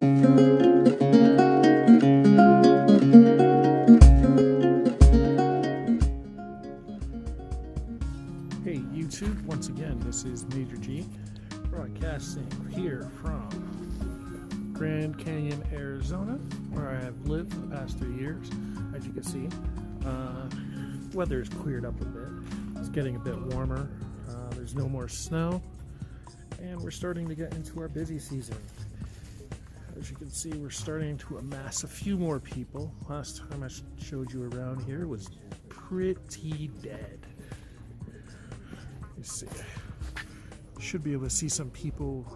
Hey YouTube, once again, this is Major G, broadcasting here from Grand Canyon, Arizona, where I have lived for the past 3 years. As you can see, weather's cleared up a bit. It's getting a bit warmer. There's no more snow, and we're starting to get into our busy season. As you can see, we're starting to amass a few more people. Last time I showed you around here was pretty dead. You see, should be able to see some people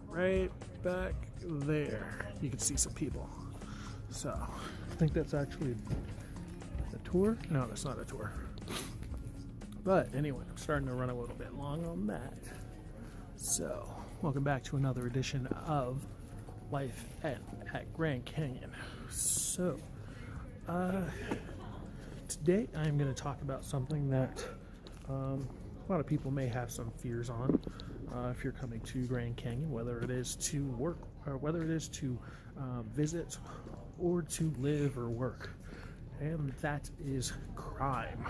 right back there. You can see some people. So I think that's actually a tour. No, that's not a tour. But anyway, I'm starting to run a little bit long on that. So welcome back to another edition of Life at Grand Canyon. So today I'm going to talk about something that a lot of people may have some fears on if you're coming to Grand Canyon, whether it is to work or whether it is to visit or to live or work, and that is crime,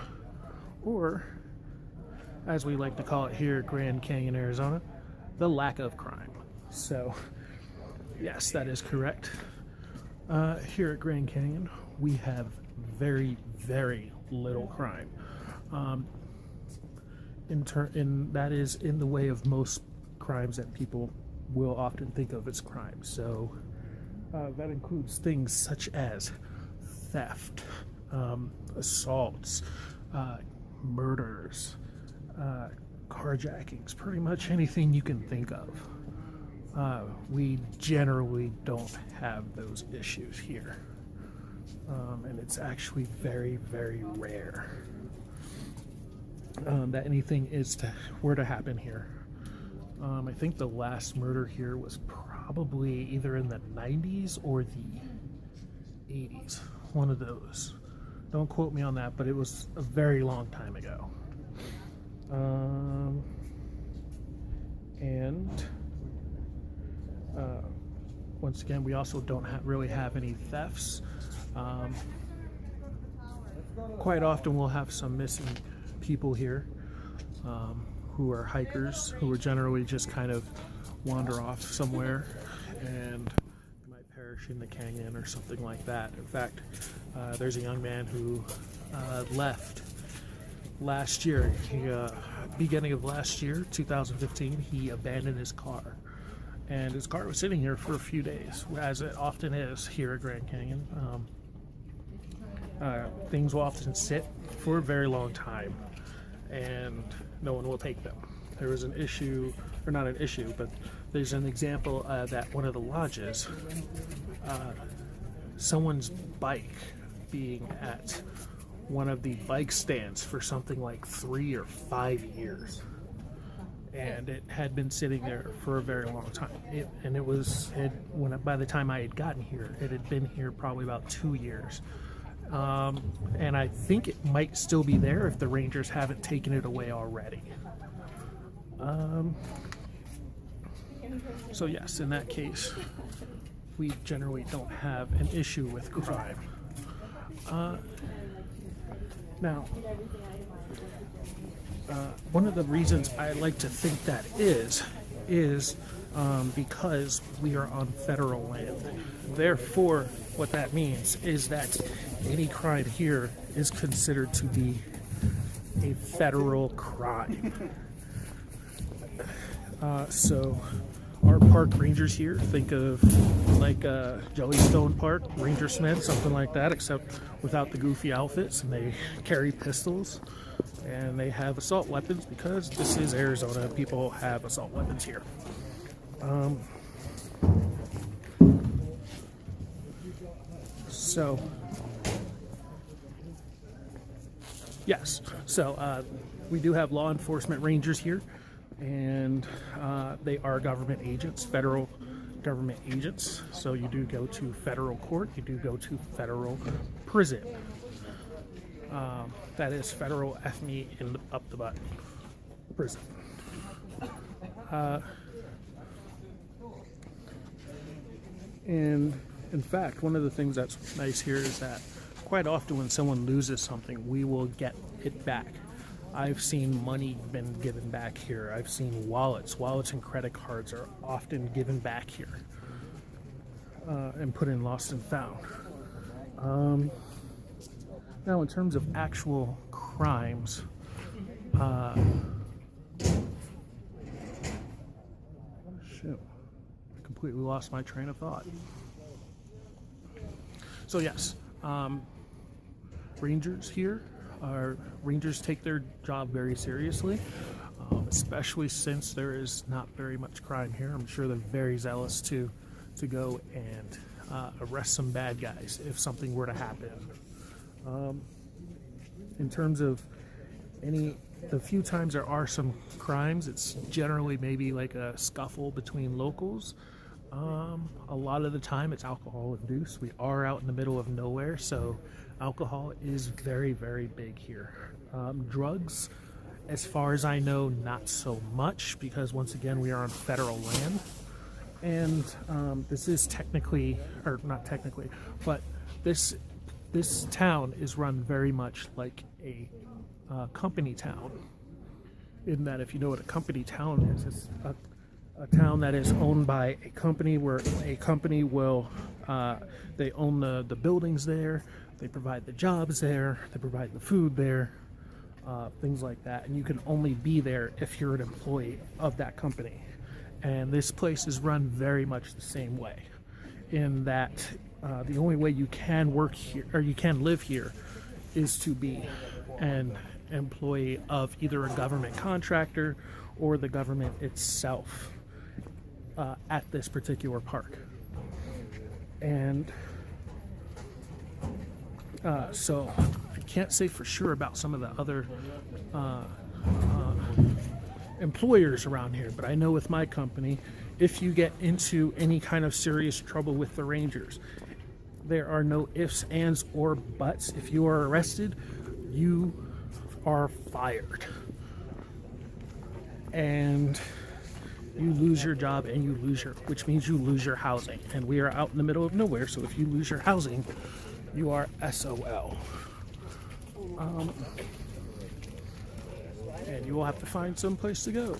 or as we like to call it here at Grand Canyon, Arizona, the lack of crime. So yes, that is correct. Here at Grand Canyon, we have very, very little crime. That is in the way of most crimes that people will often think of as crimes. So that includes things such as theft, assaults, murders, carjackings, pretty much anything you can think of. We generally don't have those issues here. And it's actually very, very rare that anything were to happen here. I think the last murder here was probably either in the 90s or the 80s. One of those. Don't quote me on that, but it was a very long time ago. Once again, we also don't really have any thefts. Quite often we'll have some missing people here who are hikers, who are generally just kind of wander off somewhere and might perish in the canyon or something like that. In fact, there's a young man who left last year. Beginning of last year, 2015, he abandoned his car. And his car was sitting here for a few days, as it often is here at Grand Canyon. Things will often sit for a very long time, and no one will take them. There was an issue, or not an issue, but there's an example that one of the lodges, someone's bike being at one of the bike stands for something like 3 or 5 years. And it had been sitting there for a very long time. By the time I had gotten here, it had been here probably about 2 years. And I think it might still be there if the rangers haven't taken it away already. So yes, in that case, we generally don't have an issue with crime. Now, one of the reasons I like to think that is because we are on federal land. Therefore, what that means is that any crime here is considered to be a federal crime. So our park rangers here, think of like Jellystone Park, Ranger Smith, something like that, except without the goofy outfits, and they carry pistols. And they have assault weapons because this is Arizona. People have assault weapons here. So, yes. So we do have law enforcement rangers here, and they are government agents, federal government agents. So you do go to federal court. You do go to federal prison. That is federal F me in up the butt prison. And in fact, one of the things that's nice here is that quite often when someone loses something, we will get it back. I've seen money been given back here. I've seen wallets and credit cards are often given back here and put in lost and found. Now, in terms of actual crimes, shoot, I completely lost my train of thought. So yes, rangers here. Rangers take their job very seriously, especially since there is not very much crime here. I'm sure they're very zealous to go and arrest some bad guys if something were to happen. In terms of the few times there are some crimes, it's generally maybe like a scuffle between locals. A lot of the time it's alcohol induced. We are out in the middle of nowhere, so alcohol is very, very big here. Drugs, as far as I know, not so much, because once again we are on federal land, and this is technically, or not technically, but this town is run very much like a company town, in that, if you know what a company town is, it's a town that is owned by a company, where a company will, they own the buildings there, they provide the jobs there, they provide the food there, things like that, and you can only be there if you're an employee of that company. And this place is run very much the same way, in that the only way you can work here, or you can live here, is to be an employee of either a government contractor or the government itself at this particular park. And so I can't say for sure about some of the other employers around here, but I know with my company, if you get into any kind of serious trouble with the Rangers, there are no ifs, ands, or buts. If you are arrested, you are fired. And you lose your job, and you lose which means you lose your housing. And we are out in the middle of nowhere, so if you lose your housing, you are SOL. And you will have to find some place to go.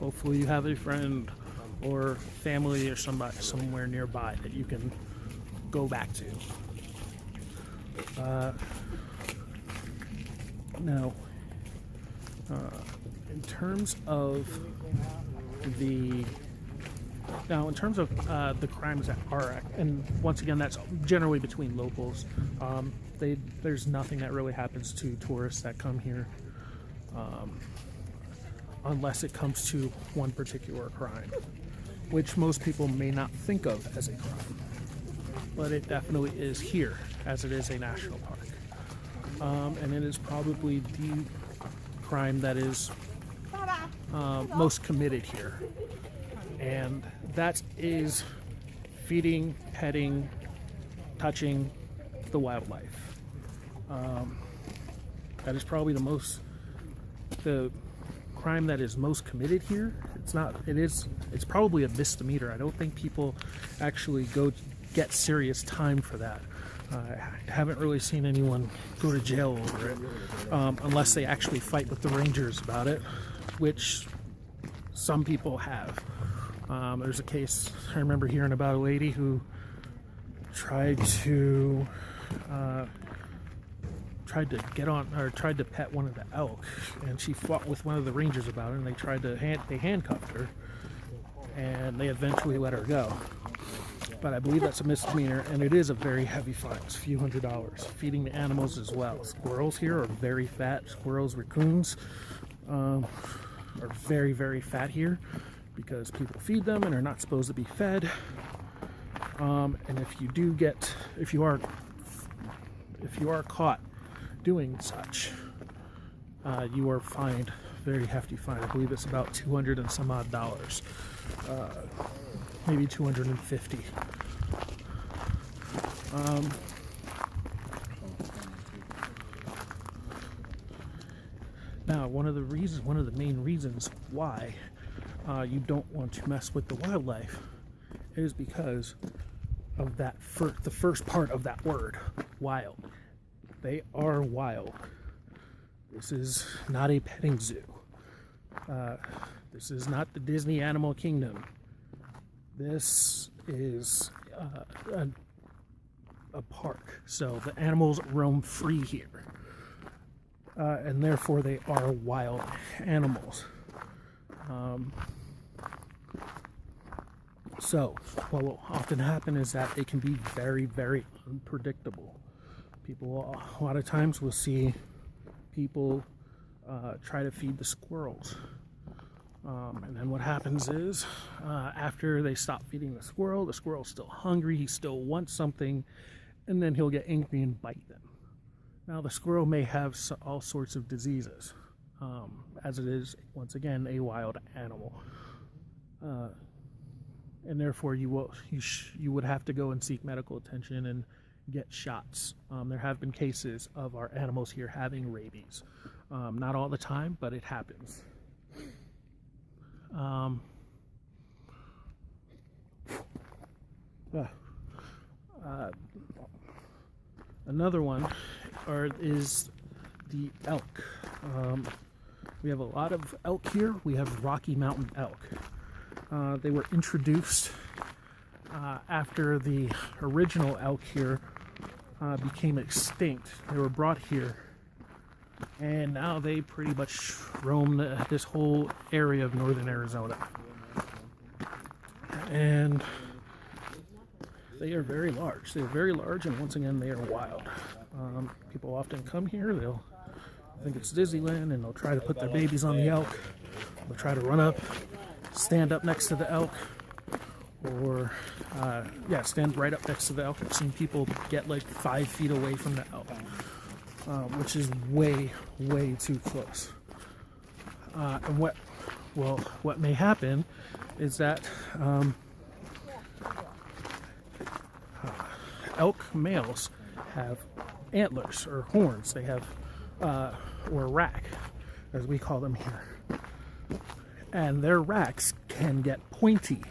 Hopefully you have a friend or family or somebody somewhere nearby that you can go back to. Now, in terms of the crimes that are, and once again, that's generally between locals. There's nothing that really happens to tourists that come here, unless it comes to one particular crime, which most people may not think of as a crime, but it definitely is here, as it is a national park. And it is probably the crime that is most committed here, and that is feeding, petting, touching the wildlife. That is probably the crime that is most committed here. It's probably a misdemeanor. I don't think people actually go get serious time for that. I haven't really seen anyone go to jail over it, unless they actually fight with the Rangers about it, which some people have. There's a case I remember hearing about, a lady who tried to pet one of the elk, and she fought with one of the Rangers about it, and they handcuffed her, and they eventually let her go. But I believe that's a misdemeanor, and it is a very heavy fine. It's a few $100s. Feeding the animals as well. Squirrels here are very fat. Squirrels, raccoons are very, very fat here, because people feed them and are not supposed to be fed. And if you are caught doing such, you are fined, very hefty fine. I believe it's about $200 and some odd, maybe 250. Now, one of the main reasons why you don't want to mess with the wildlife is because of that the first part of that word, wild. They are wild. This is not a petting zoo. This is not the Disney Animal Kingdom. This is a park, so the animals roam free here, and therefore they are wild animals. So what will often happen is that they can be very, very unpredictable. People a lot of times will see people try to feed the squirrels, and then what happens is after they stop feeding the squirrel's still hungry, he still wants something, and then he'll get angry and bite them. Now the squirrel may have all sorts of diseases, as it is, once again, a wild animal, and therefore you would have to go and seek medical attention and get shots. There have been cases of our animals here having rabies. Not all the time, but it happens. Another one is the elk. We have a lot of elk here. We have Rocky Mountain elk. They were introduced after the original elk here became extinct. They were brought here, and now they pretty much roam this whole area of northern Arizona. And they are very large. They're very large, and once again, they are wild. People often come here, they'll think it's Disneyland, and they'll try to put their babies on the elk. They'll try to run up, stand up next to the elk, or stand right up next to the elk. I've seen people get like 5 feet away from the elk, which is way, way too close. And what may happen is that elk males have antlers or horns. They have, or rack, as we call them here. And their racks can get pointy,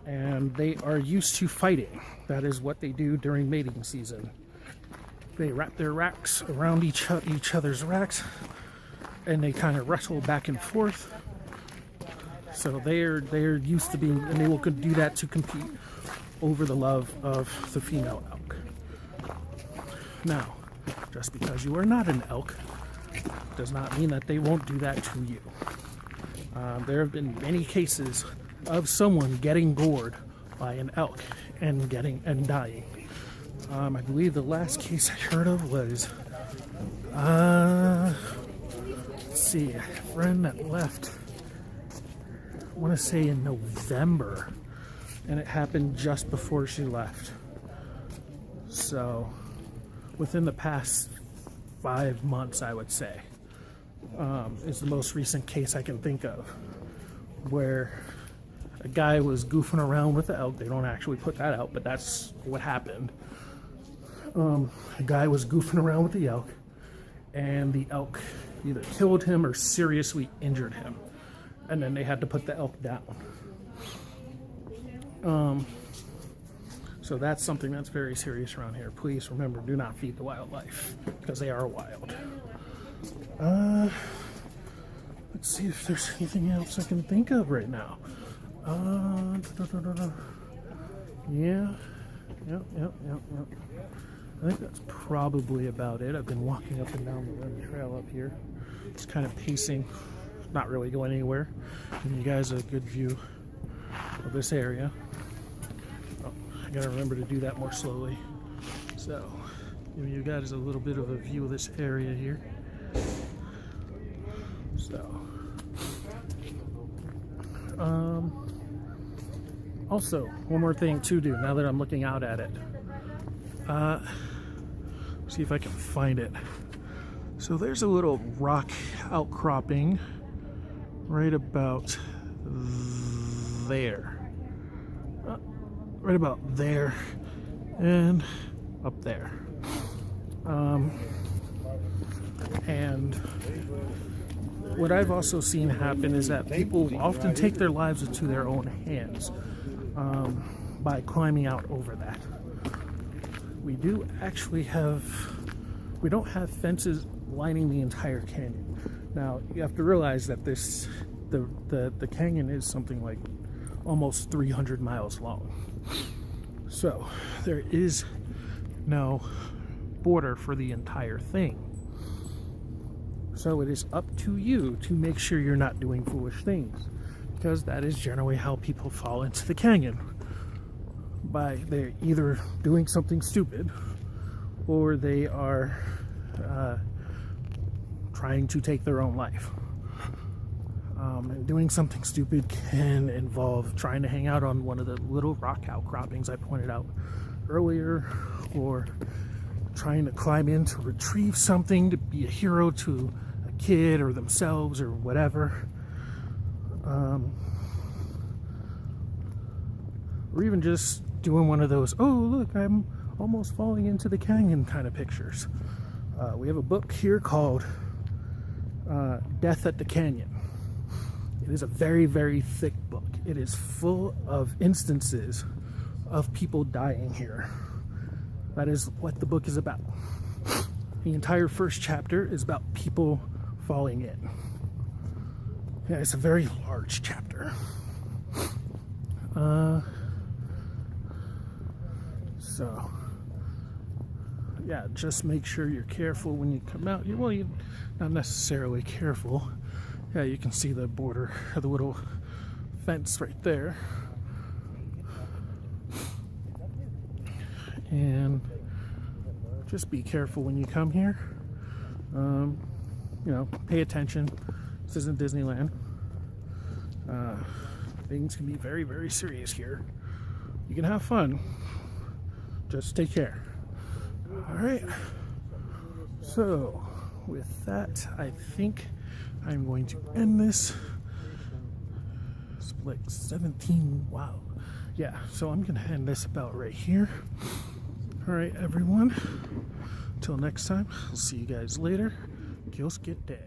and they are used to fighting. That is what they do during mating season. They wrap their racks around each other's racks, and they kind of wrestle back and forth. So they're used to being, and they will do that to compete over the love of the female elk. Now, just because you are not an elk does not mean that they won't do that to you. There have been many cases of someone getting gored by an elk and dying. I believe the last case I heard of was, let's see, a friend that left, I want to say in November, and it happened just before she left. So, within the past 5 months, I would say, is the most recent case I can think of, where a guy was goofing around with the elk. They don't actually put that out, but that's what happened. A guy was goofing around with the elk, and the elk either killed him or seriously injured him, and then they had to put the elk down. So that's something that's very serious around here. Please remember, do not feed the wildlife, because they are wild. Let's see if there's anything else I can think of right now. Yep. I think that's probably about it. I've been walking up and down the rim trail up here. Just kind of pacing, not really going anywhere. Giving you guys a good view of this area. Oh, I gotta remember to do that more slowly. So, giving you guys a little bit of a view of this area here. So, also, one more thing to do now that I'm looking out at it. See if I can find it. So there's a little rock outcropping right about there. Right about there and up there. And what I've also seen happen is that people often take their lives into their own hands. by climbing out over that. We do actually we don't have fences lining the entire canyon. Now, you have to realize that the canyon is something like almost 300 miles long. So there is no border for the entire thing. So it is up to you to make sure you're not doing foolish things, because that is generally how people fall into the canyon. They're either doing something stupid, or they are trying to take their own life. And doing something stupid can involve trying to hang out on one of the little rock outcroppings I pointed out earlier, or trying to climb in to retrieve something, to be a hero to a kid or themselves or whatever. Or even just doing one of those, oh look, I'm almost falling into the canyon kind of pictures. We have a book here called Death at the Canyon. It is a very, very thick book. It is full of instances of people dying here. That is what the book is about. The entire first chapter is about people falling in. Yeah, it's a very large chapter. So, yeah, just make sure you're careful when you come out. You're not necessarily careful. Yeah, you can see the border of the little fence right there. And just be careful when you come here. Pay attention. This isn't Disneyland. Things can be very, very serious here. You can have fun. Just take care. All right. So, with that, I think I'm going to end this. It's like 17. Wow. Yeah, so I'm going to end this about right here. All right, everyone. Till next time, I'll see you guys later. Kiosk it day.